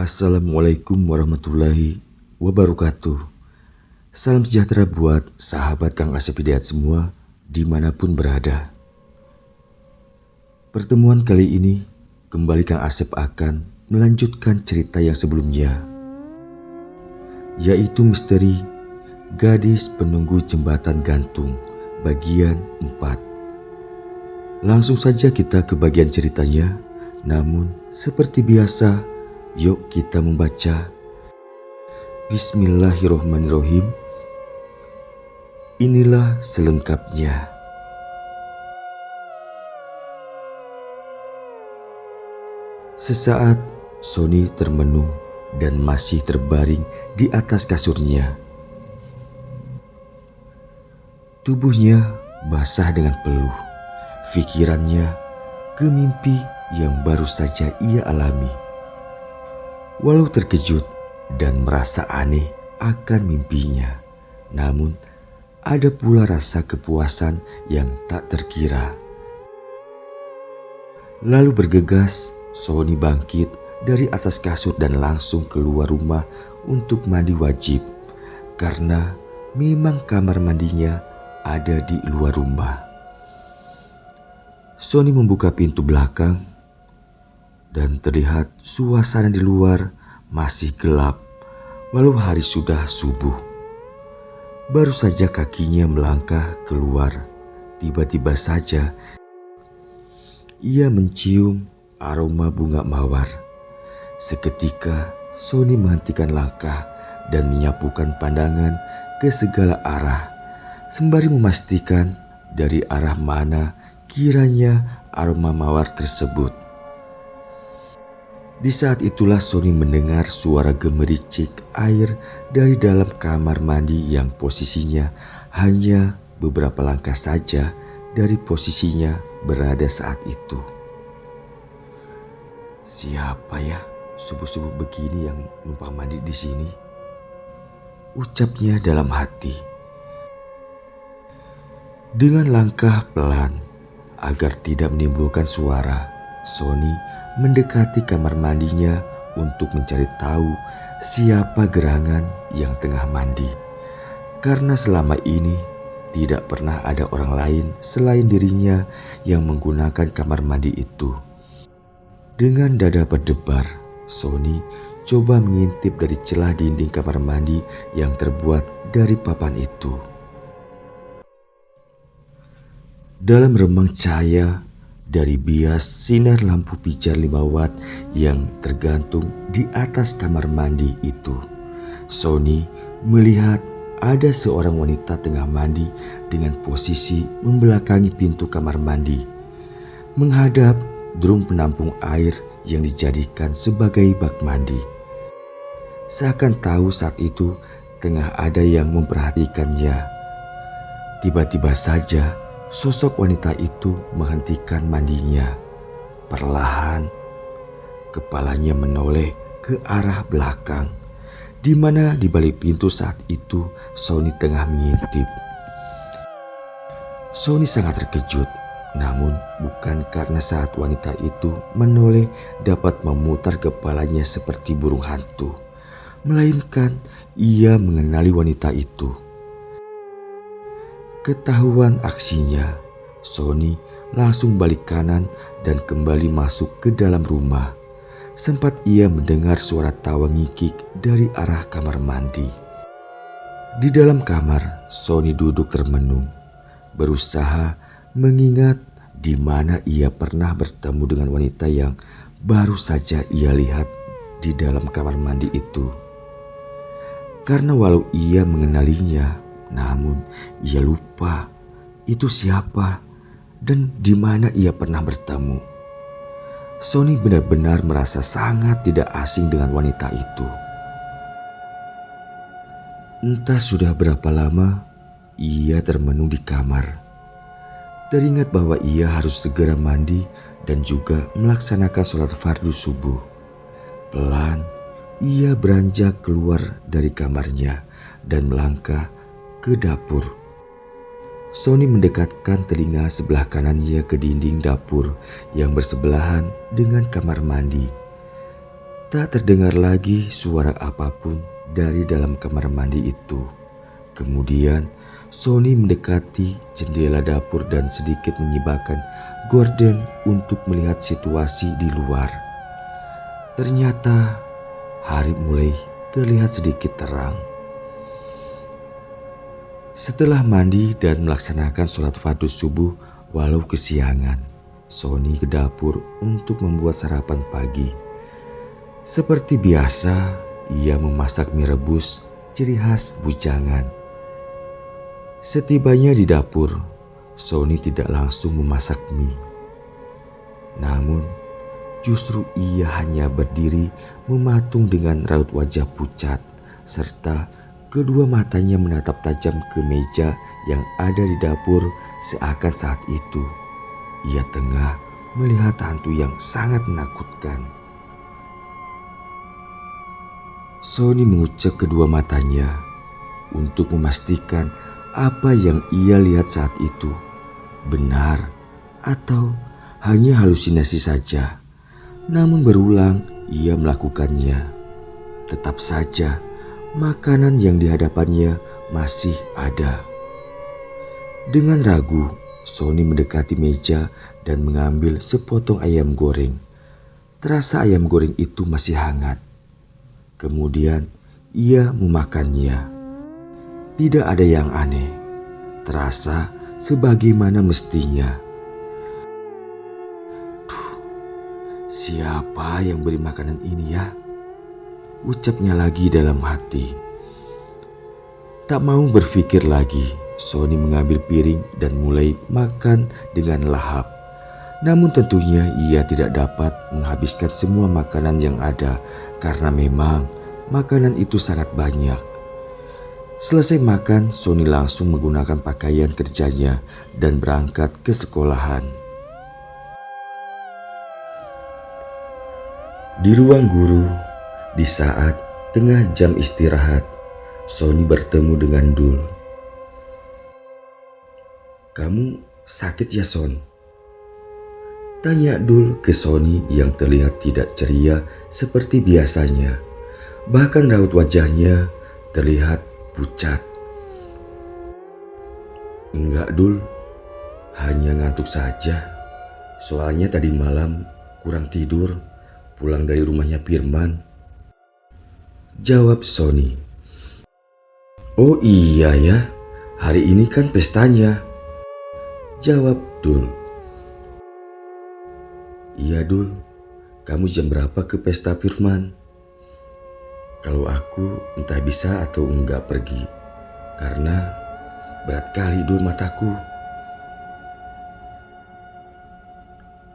Assalamualaikum warahmatullahi wabarakatuh. Salam sejahtera buat sahabat Kang Asep Hidayat semua dimanapun berada. Pertemuan kali ini kembali Kang Asep akan melanjutkan cerita yang sebelumnya, yaitu misteri Gadis Penunggu Jembatan Gantung bagian 4. Langsung saja kita ke bagian ceritanya. Namun seperti biasa, yuk kita membaca. Bismillahirrohmanirrohim. Inilah selengkapnya. Sesaat Sony termenung dan masih terbaring di atas kasurnya. Tubuhnya basah dengan peluh. Pikirannya ke mimpi yang baru saja ia alami. Walau terkejut dan merasa aneh akan mimpinya, namun ada pula rasa kepuasan yang tak terkira. Lalu bergegas, Sony bangkit dari atas kasur dan langsung keluar rumah untuk mandi wajib, karena memang kamar mandinya ada di luar rumah. Sony membuka pintu belakang dan terlihat suasana di luar masih gelap walau hari sudah subuh. Baru saja kakinya melangkah keluar, tiba-tiba saja ia mencium aroma bunga mawar. Seketika Sony menghentikan langkah dan menyapukan pandangan ke segala arah, sembari memastikan dari arah mana kiranya aroma mawar tersebut. Di saat itulah Sony mendengar suara gemericik air dari dalam kamar mandi yang posisinya hanya beberapa langkah saja dari posisinya berada saat itu. Siapa ya subuh-subuh begini yang numpang mandi di sini? Ucapnya dalam hati. Dengan langkah pelan agar tidak menimbulkan suara, Sony mendekati kamar mandinya untuk mencari tahu siapa gerangan yang tengah mandi. Karena selama ini tidak pernah ada orang lain selain dirinya yang menggunakan kamar mandi itu. Dengan dada berdebar, Sony coba mengintip dari celah dinding kamar mandi yang terbuat dari papan itu. Dalam remang cahaya dari bias sinar lampu pijar 5 watt yang tergantung di atas kamar mandi itu, Sony melihat ada seorang wanita tengah mandi dengan posisi membelakangi pintu kamar mandi, menghadap drum penampung air yang dijadikan sebagai bak mandi. Seakan tahu saat itu tengah ada yang memperhatikannya. Tiba-tiba saja sosok wanita itu menghentikan mandinya. Perlahan, kepalanya menoleh ke arah belakang, di mana di balik pintu saat itu Sony tengah mengintip. Sony sangat terkejut, namun bukan karena saat wanita itu menoleh dapat memutar kepalanya seperti burung hantu, melainkan ia mengenali wanita itu. Ketahuan aksinya, Sony langsung balik kanan dan kembali masuk ke dalam rumah. Sempat ia mendengar suara tawa ngikik dari arah kamar mandi. Di dalam kamar, Sony duduk termenung, berusaha mengingat di mana ia pernah bertemu dengan wanita yang baru saja ia lihat di dalam kamar mandi itu. Karena walau ia mengenalinya, namun ia lupa itu siapa dan di mana ia pernah bertemu. Sony benar-benar merasa sangat tidak asing dengan wanita itu. Entah sudah berapa lama ia termenung di kamar. Teringat bahwa ia harus segera mandi dan juga melaksanakan sholat fardu subuh. Pelan ia beranjak keluar dari kamarnya dan melangkah ke dapur. Sony mendekatkan telinga sebelah kanannya ke dinding dapur yang bersebelahan dengan kamar mandi. Tak terdengar lagi suara apapun dari dalam kamar mandi itu. Kemudian Sony mendekati jendela dapur dan sedikit menyibakkan gorden untuk melihat situasi di luar. Ternyata hari mulai terlihat sedikit terang. Setelah mandi dan melaksanakan sholat fardu subuh walau kesiangan, Sony ke dapur untuk membuat sarapan pagi. Seperti biasa, ia memasak mie rebus, ciri khas bujangan. Setibanya di dapur, Sony tidak langsung memasak mie. Namun, justru ia hanya berdiri mematung dengan raut wajah pucat, serta kedua matanya menatap tajam ke meja yang ada di dapur, seakan saat itu ia tengah melihat hantu yang sangat menakutkan. Sony mengucek kedua matanya untuk memastikan apa yang ia lihat saat itu benar atau hanya halusinasi saja. Namun berulang ia melakukannya. Tetap saja makanan yang di hadapannya masih ada. Dengan ragu, Sony mendekati meja dan mengambil sepotong ayam goreng. Terasa ayam goreng itu masih hangat. Kemudian ia memakannya. Tidak ada yang aneh. Terasa sebagaimana mestinya. Siapa yang beri makanan ini ya? Ucapnya lagi dalam hati. Tak mau berpikir lagi, Sony mengambil piring dan mulai makan dengan lahap. Namun tentunya ia tidak dapat menghabiskan semua makanan yang ada karena memang makanan itu sangat banyak. Selesai makan, Sony langsung menggunakan pakaian kerjanya dan berangkat ke sekolahan. Di ruang guru, di saat tengah jam istirahat, Sony bertemu dengan Dul. "Kamu sakit ya, Son?" tanya Dul ke Sony yang terlihat tidak ceria seperti biasanya. Bahkan raut wajahnya terlihat pucat. "Enggak, Dul. Hanya ngantuk saja. Soalnya tadi malam kurang tidur pulang dari rumahnya Firman," jawab Sony. "Oh iya ya, hari ini kan pestanya," jawab Dul. "Iya Dul, kamu jam berapa ke pesta Firman?" "Kalau aku entah bisa atau enggak pergi, karena berat kali Dul mataku."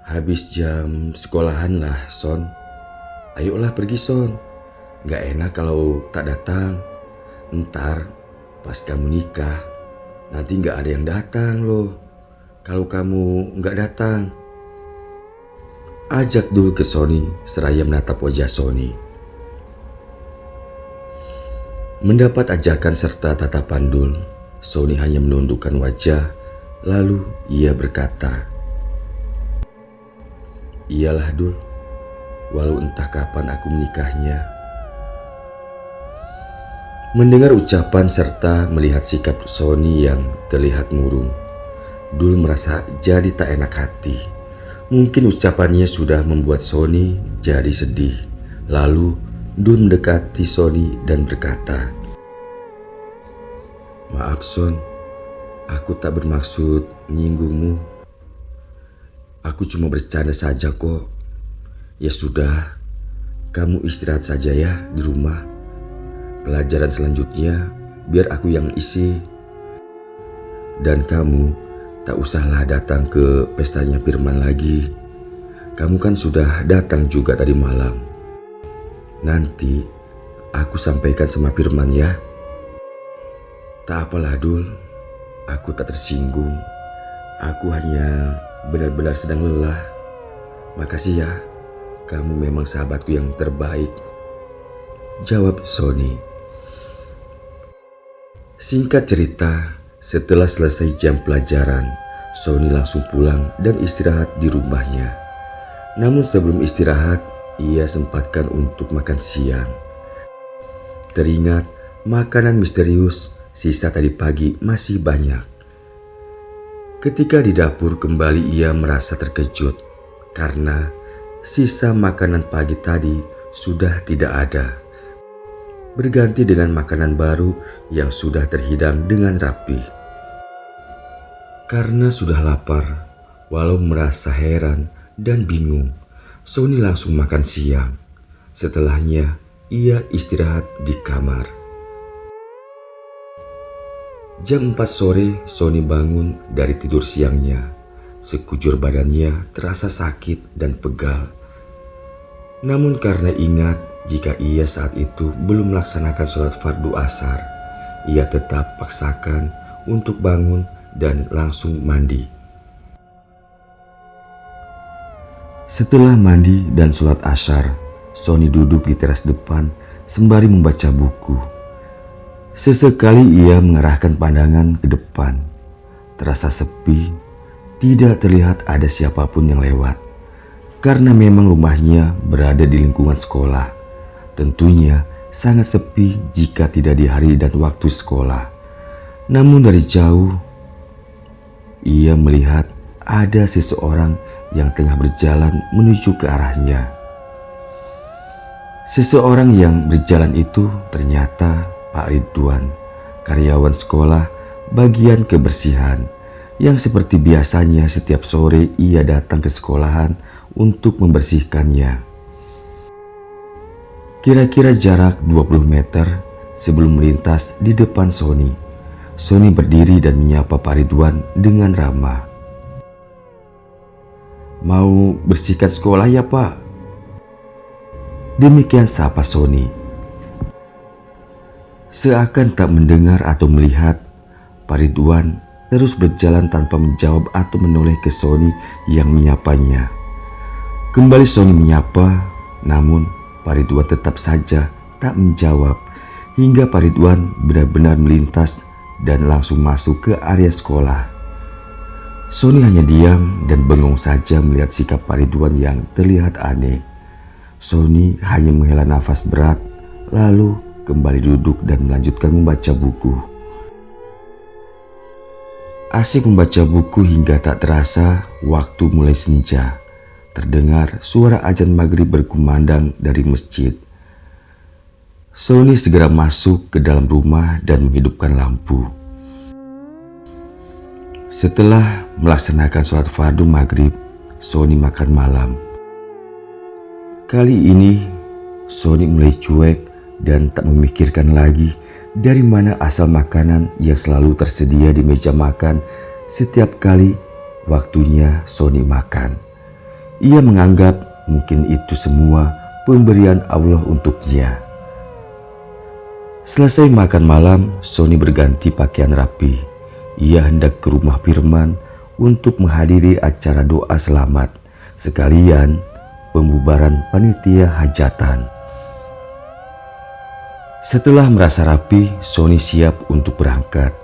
"Habis jam sekolahan lah Son. Ayolah pergi Son. Gak enak kalau tak datang. Ntar pas kamu nikah nanti gak ada yang datang loh kalau kamu gak datang," ajak Dul ke Sony seraya menatap wajah Sony. Mendapat ajakan serta tatapan Dul, Sony hanya menundukkan wajah, lalu ia berkata, "Iyalah Dul, walau entah kapan aku menikahnya." Mendengar ucapan serta melihat sikap Sony yang terlihat murung, Dul merasa jadi tak enak hati. Mungkin ucapannya sudah membuat Sony jadi sedih. Lalu Dul mendekati Sony dan berkata, "Maaf Son, aku tak bermaksud menyinggungmu. Aku cuma bercanda saja kok. Ya sudah, kamu istirahat saja ya di rumah. Pelajaran selanjutnya biar aku yang isi. Dan kamu tak usahlah datang ke pestanya Firman lagi. Kamu kan sudah datang juga tadi malam. Nanti aku sampaikan sama Firman ya." "Tak apalah Dul, aku tak tersinggung. Aku hanya benar-benar sedang lelah. Makasih ya, kamu memang sahabatku yang terbaik," jawab Sony. Singkat cerita, setelah selesai jam pelajaran, Sony langsung pulang dan istirahat di rumahnya. Namun sebelum istirahat, ia sempatkan untuk makan siang. Teringat makanan misterius sisa tadi pagi masih banyak. Ketika di dapur kembali ia merasa terkejut karena sisa makanan pagi tadi sudah tidak ada. Berganti dengan makanan baru yang sudah terhidang dengan rapi. Karena sudah lapar, walau merasa heran dan bingung, Sony langsung makan siang. Setelahnya, ia istirahat di kamar. Jam 4 sore, Sony bangun dari tidur siangnya. Sekujur badannya terasa sakit dan pegal. Namun karena ingat jika ia saat itu belum melaksanakan sholat fardu asar, ia tetap paksakan untuk bangun dan langsung mandi. Setelah mandi dan sholat asar, Sony duduk di teras depan sembari membaca buku. Sesekali ia mengarahkan pandangan ke depan. Terasa sepi, tidak terlihat ada siapapun yang lewat. Karena memang rumahnya berada di lingkungan sekolah. Tentunya sangat sepi jika tidak di hari dan waktu sekolah. Namun dari jauh, ia melihat ada seseorang yang tengah berjalan menuju ke arahnya. Seseorang yang berjalan itu ternyata Pak Ridwan, karyawan sekolah bagian kebersihan, yang seperti biasanya setiap sore ia datang ke sekolahan untuk membersihkannya. Kira-kira jarak 20 meter sebelum melintas di depan Sony. Sony berdiri dan menyapa Pak Ridwan dengan ramah. "Mau bersihkan sekolah ya, Pak?" Demikian sapa Sony. Seakan tak mendengar atau melihat, Pak Ridwan terus berjalan tanpa menjawab atau menoleh ke Sony yang menyapanya. Kembali Sony menyapa, namun Pak Ridwan tetap saja tak menjawab hingga Pak Ridwan benar-benar melintas dan langsung masuk ke area sekolah. Sony hanya diam dan bengong saja melihat sikap Pak Ridwan yang terlihat aneh. Sony hanya menghela nafas berat, lalu kembali duduk dan melanjutkan membaca buku. Asik membaca buku hingga tak terasa waktu mulai senja. Terdengar suara azan maghrib berkumandang dari masjid. Sony segera masuk ke dalam rumah dan menghidupkan lampu. Setelah melaksanakan sholat fardu maghrib, Sony makan malam. Kali ini, Sony mulai cuek dan tak memikirkan lagi dari mana asal makanan yang selalu tersedia di meja makan setiap kali waktunya Sony makan. Ia menganggap mungkin itu semua pemberian Allah untuknya. Selesai makan malam, Sony berganti pakaian rapi. Ia hendak ke rumah Firman untuk menghadiri acara doa selamat, sekalian pembubaran panitia hajatan. Setelah merasa rapi, Sony siap untuk berangkat.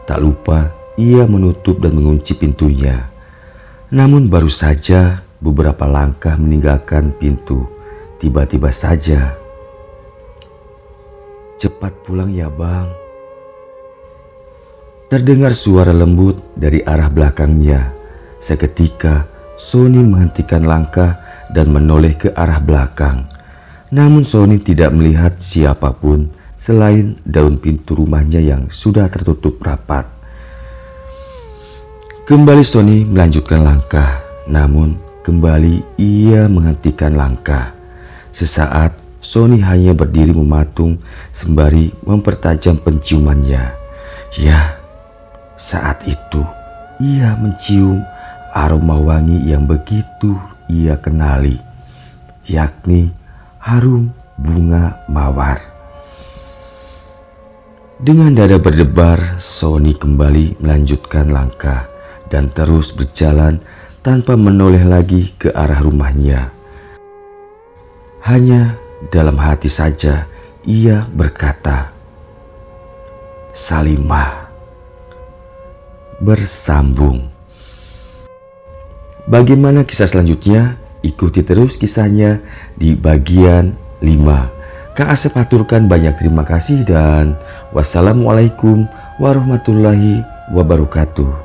Tak lupa ia menutup dan mengunci pintunya. Namun baru saja beberapa langkah meninggalkan pintu, tiba-tiba saja, "Cepat pulang ya, Bang." Terdengar suara lembut dari arah belakangnya. Seketika Sony menghentikan langkah dan menoleh ke arah belakang. Namun Sony tidak melihat siapapun selain daun pintu rumahnya yang sudah tertutup rapat. Kembali Sony melanjutkan langkah, namun kembali ia menghentikan langkah. Sesaat Sony hanya berdiri mematung sembari mempertajam penciumannya. Ya, saat itu ia mencium aroma wangi yang begitu ia kenali, yakni harum bunga mawar. Dengan dada berdebar, Sony kembali melanjutkan langkah dan terus berjalan tanpa menoleh lagi ke arah rumahnya. Hanya dalam hati saja ia berkata, "Salimah." Bersambung. Bagaimana kisah selanjutnya? ikuti terus kisahnya di bagian 5. Kang Asep aturkan banyak terima kasih dan wassalamualaikum warahmatullahi wabarakatuh.